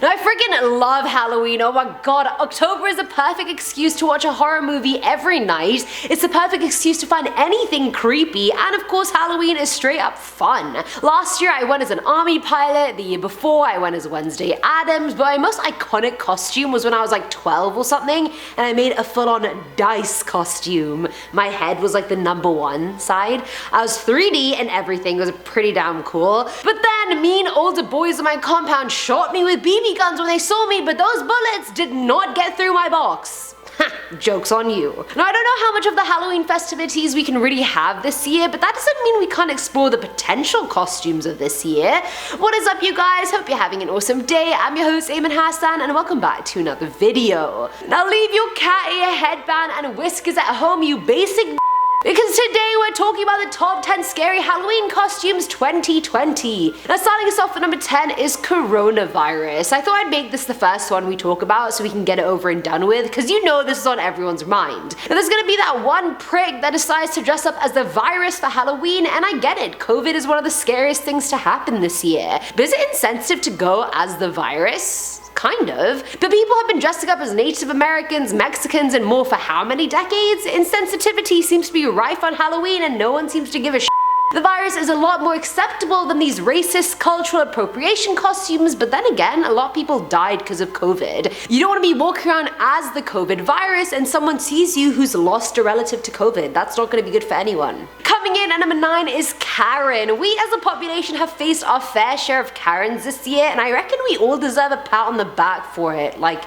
Now, I freaking love Halloween. Oh my god, October is a perfect excuse to watch a horror movie every night. It's the perfect excuse to find anything creepy, and of course Halloween is straight up fun. Last year I went as an army pilot, the year before I went as Wednesday Addams, but my most iconic costume was when I was like 12 or something, and I made a full-on dice costume. My head was like the #1 side. I was 3D and everything, it was pretty damn cool. But then mean older boys in my compound shot me with BB guns when they saw me, but those bullets did not get through my box. Ha, joke's on you. Now, I don't know how much of the Halloween festivities we can really have this year, but that doesn't mean we can't explore the potential costumes of this year. What is up, you guys? Hope you're having an awesome day. I'm your host, Eamon Hassan, and welcome back to another video. Now leave your cat ear, headband, and whiskers at home, you basic because today we're talking about the top 10 scary Halloween costumes 2020. Now, starting us off at number 10 is coronavirus. I thought I'd make this the first one we talk about so we can get it over and done with, because you know this is on everyone's mind. Now, there's gonna be that one prick that decides to dress up as the virus for Halloween, and I get it, COVID is one of the scariest things to happen this year. But is it insensitive to go as the virus? Kind of. But people have been dressing up as Native Americans, Mexicans, and more for how many decades? Insensitivity seems to be rife on Halloween and no one seems to give a shit. The virus is a lot more acceptable than these racist cultural appropriation costumes, but then again, a lot of people died because of COVID. You don't want to be walking around as the COVID virus and someone sees you who's lost a relative to COVID. That's not going to be good for anyone. Coming in at number 9 is Karen. We as a population have faced our fair share of Karens this year, and I reckon we all deserve a pat on the back for it. Like,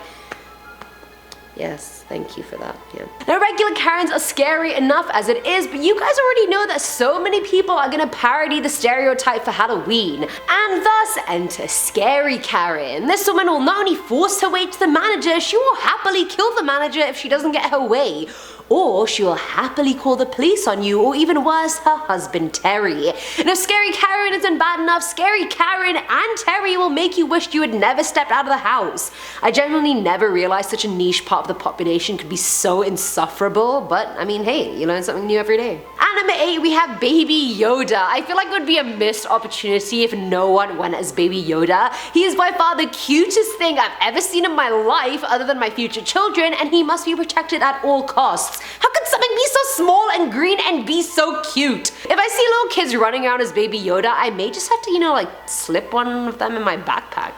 yes, thank you for that, yeah. Now, regular Karens are scary enough as it is, but you guys already know that so many people are gonna parody the stereotype for Halloween, and thus enter Scary Karen. This woman will not only force her way to the manager, she will happily kill the manager if she doesn't get her way. Or she will happily call the police on you, or even worse, her husband Terry. And if Scary Karen isn't bad enough, Scary Karen and Terry will make you wish you had never stepped out of the house. I genuinely never realized such a niche part of the population could be so insufferable, but I mean, hey, you learn something new every day. At number 8, we have Baby Yoda. I feel like it would be a missed opportunity if no one went as Baby Yoda. He is by far the cutest thing I've ever seen in my life, other than my future children, and he must be protected at all costs. How could something be so small and green and be so cute? If I see little kids running around as Baby Yoda, I may just have to, you know, like slip one of them in my backpack.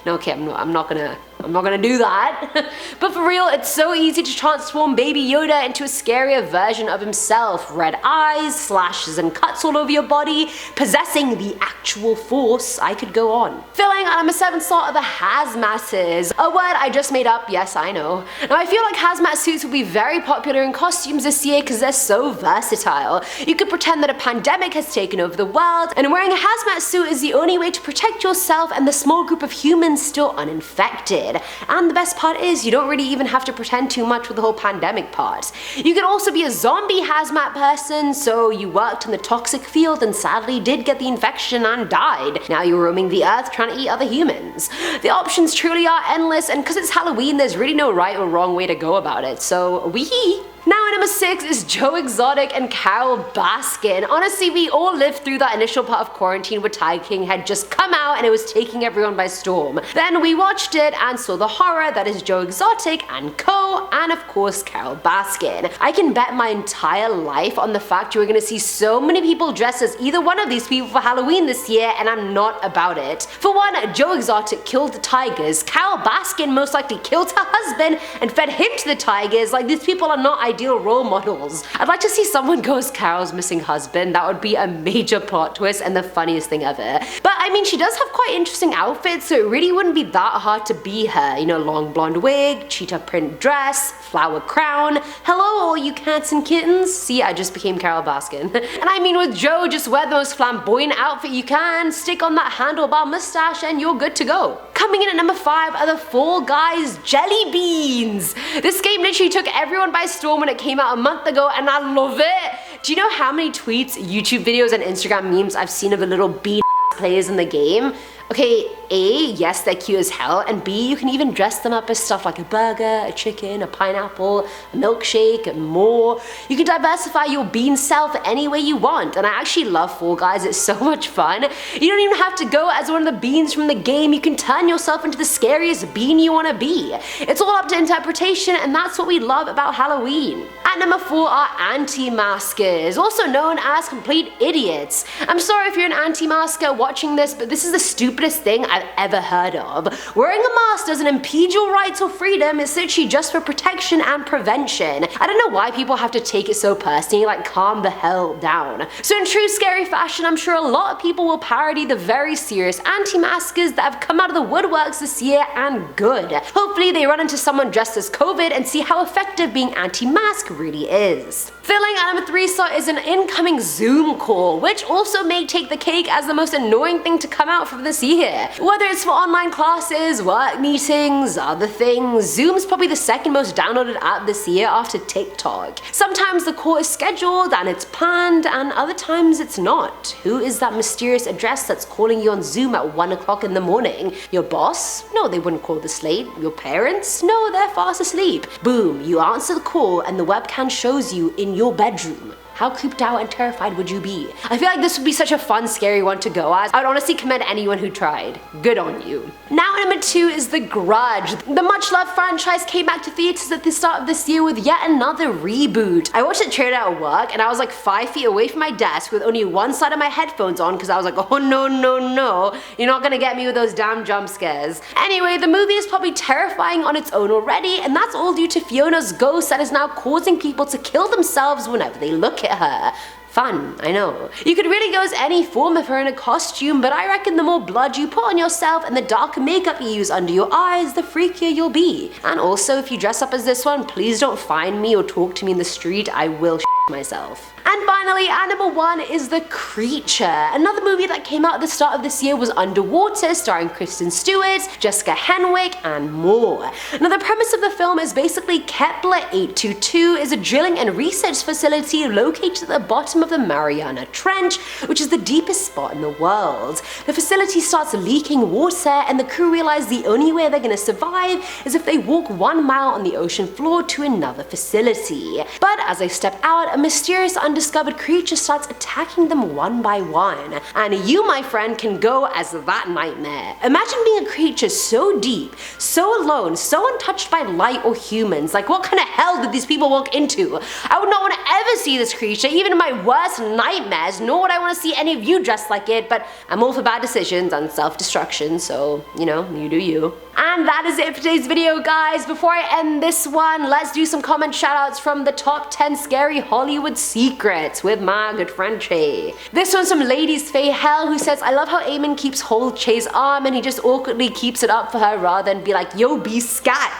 No, okay, I'm not gonna do that. But for real, it's so easy to transform Baby Yoda into a scarier version of himself. Red eyes, slashes and cuts all over your body, possessing the actual force. I could go on. Filling at number 7 slot are the hazmaters. A word I just made up, yes, I know. Now, I feel like hazmat suits will be very popular in costumes this year because they're so versatile. You could pretend that a pandemic has taken over the world, and wearing a hazmat suit is the only way to protect yourself and the small group of humans still uninfected. And the best part is, you don't really even have to pretend too much with the whole pandemic part. You could also be a zombie hazmat person, so you worked in the toxic field and sadly did get the infection and died. Now you're roaming the earth trying to eat other humans. The options truly are endless, and because it's Halloween, there's really no right or wrong way to go about it, so wee-hee. Now at number 6 is Joe Exotic and Carol Baskin. Honestly, we all lived through that initial part of quarantine where Tiger King had just come out and it was taking everyone by storm. Then we watched it and saw the horror that is Joe Exotic and co, and of course Carol Baskin. I can bet my entire life on the fact you're gonna see so many people dressed as either one of these people for Halloween this year, and I'm not about it. For one, Joe Exotic killed the tigers. Carol Baskin most likely killed her husband and fed him to the tigers. Like, these people are not ideal role models. I'd like to see someone go as Carol's missing husband. That would be a major plot twist and the funniest thing ever. But I mean, she does have quite interesting outfits, so it really wouldn't be that hard to be her. You know, long blonde wig, cheetah print dress, flower crown. Hello, all you cats and kittens. See, I just became Carol Baskin. And I mean, with Joe, just wear the most flamboyant outfit you can, stick on that handlebar mustache, and you're good to go. Coming in at number 5 are the Fall Guys Jelly Beans. This game literally took everyone by storm when it came out a month ago, and I love it. Do you know how many tweets, YouTube videos, and Instagram memes I've seen of the little bean players in the game? Okay, A, yes, they're cute as hell, and B, you can even dress them up as stuff like a burger, a chicken, a pineapple, a milkshake, and more. You can diversify your bean self any way you want, and I actually love Fall Guys. It's so much fun. You don't even have to go as one of the beans from the game. You can turn yourself into the scariest bean you want to be. It's all up to interpretation, and that's what we love about Halloween. At number 4 are anti-maskers, also known as complete idiots. I'm sorry if you're an anti-masker watching this, but this is the stupidest thing I've ever heard of. Wearing a mask doesn't impede your rights or freedom. It's literally just for protection and prevention. I don't know why people have to take it so personally, like calm the hell down. So in true scary fashion, I'm sure a lot of people will parody the very serious anti-maskers that have come out of the woodworks this year, and good. Hopefully they run into someone dressed as COVID and see how effective being anti-mask really is. Filling at number 3 slot is an incoming Zoom call, which also may take the cake as the most annoying thing to come out from this year. Whether it's for online classes, work meetings, other things, Zoom's probably the second most downloaded app this year after TikTok. Sometimes the call is scheduled and it's planned, and other times it's not. Who is that mysterious address that's calling you on Zoom at 1 o'clock in the morning? Your boss? No, they wouldn't call this late. Your parents? No, they're fast asleep. Boom, you answer the call and the webcam shows you in your bedroom. How creeped out and terrified would you be? I feel like this would be such a fun, scary one to go as. I would honestly commend anyone who tried. Good on you. Now number 2 is The Grudge. The much-loved franchise came back to theaters at the start of this year with yet another reboot. I watched the trailer at work and I was like 5 feet away from my desk with only one side of my headphones on because I was like, oh no, no, no. You're not gonna get me with those damn jump scares. Anyway, the movie is probably terrifying on its own already, and that's all due to Fiona's ghost that is now causing people to kill themselves whenever they look at her. Fun, I know. You could really go as any form of her in a costume, but I reckon the more blood you put on yourself and the darker makeup you use under your eyes, the freakier you'll be. And also, if you dress up as this one, please don't find me or talk to me in the street. I will myself. And finally, at number 1 is The Creature. Another movie that came out at the start of this year was Underwater, starring Kristen Stewart, Jessica Henwick, and more. Now the premise of the film is basically Kepler 822 is a drilling and research facility located at the bottom of the Mariana Trench, which is the deepest spot in the world. The facility starts leaking water, and the crew realize the only way they're gonna survive is if they walk 1 mile on the ocean floor to another facility. But as they step out, a mysterious undiscovered creature starts attacking them one by one, and you, my friend, can go as that nightmare. Imagine being a creature so deep, so alone, so untouched by light or humans. Like, what kind of hell did these people walk into? I would not want to ever see this creature, even in my worst nightmares, nor would I want to see any of you dressed like it, but I'm all for bad decisions and self-destruction, so, you know, you do you. And that is it for today's video, guys. Before I end this one, let's do some comment shoutouts from the top 10 scary Hollywood secrets with my good friend Che. This one's from Ladies Faye Hell, who says, I love how Eamon keeps hold Che's arm and he just awkwardly keeps it up for her rather than be like, yo, be scat.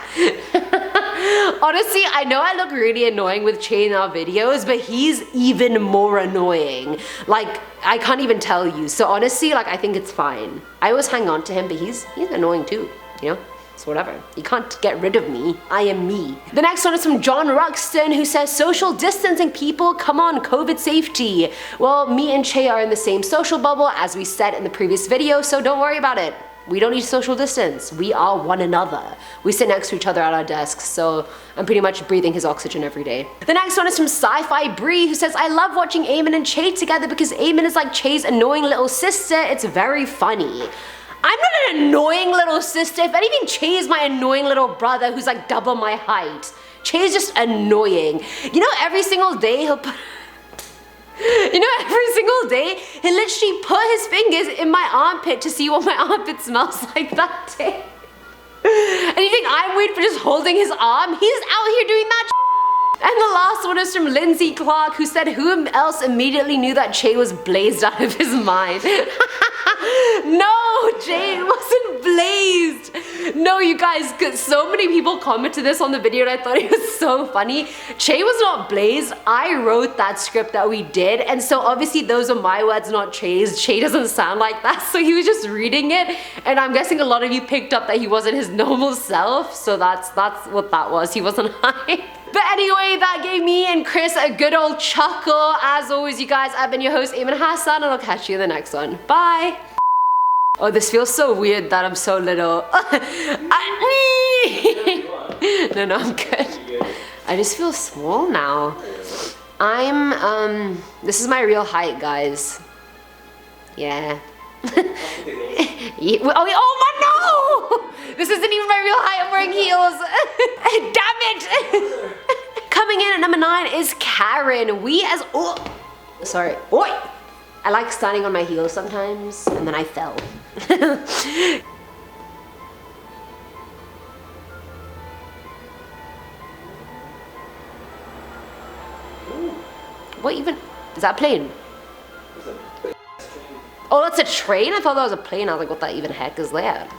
Honestly, I know I look really annoying with Che in our videos, but he's even more annoying. Like, I can't even tell you. So honestly, like, I think it's fine. I always hang on to him, but he's annoying too, you know? So whatever. You can't get rid of me. I am me. The next one is from John Ruxton, who says, social distancing, people, come on, COVID safety. Well, me and Che are in the same social bubble, as we said in the previous video, so don't worry about it. We don't need social distance. We are one another. We sit next to each other at our desks, so I'm pretty much breathing his oxygen every day. The next one is from Sci-Fi Bree, who says, I love watching Eamon and Che together because Eamon is like Che's annoying little sister. It's very funny. I'm not an annoying little sister. If anything, Che is my annoying little brother who's like double my height. Che is just annoying. You know, every single day he'll put... every single day he'll literally put his fingers in my armpit to see what my armpit smells like that day. And you think I'm weird for just holding his arm? He's out here doing that. And the last one is from Lindsay Clark, who said, who else immediately knew that Che was blazed out of his mind? No, Che wasn't blazed. No, you guys, so many people commented this on the video and I thought it was so funny. Che was not blazed. I wrote that script that we did, and so obviously those are my words, not Che's. Che doesn't sound like that, so he was just reading it, and I'm guessing a lot of you picked up that he wasn't his normal self, so that's what that was. He wasn't high. But anyway, that gave me and Chris a good old chuckle. As always, you guys, I've been your host, Eamon Hassan, and I'll catch you in the next one. Bye! Oh, this feels so weird that I'm so little. No, I'm good. I just feel small now. This is my real height, guys. Yeah. Oh my no! This isn't even my real height, I'm wearing heels. Damn it! Coming in at number 9 is Karen. Sorry. Oi! I like standing on my heels sometimes, and then I fell. What even? Is that a plane? Oh, that's a train? I thought that was a plane. I was like, what the even heck is that?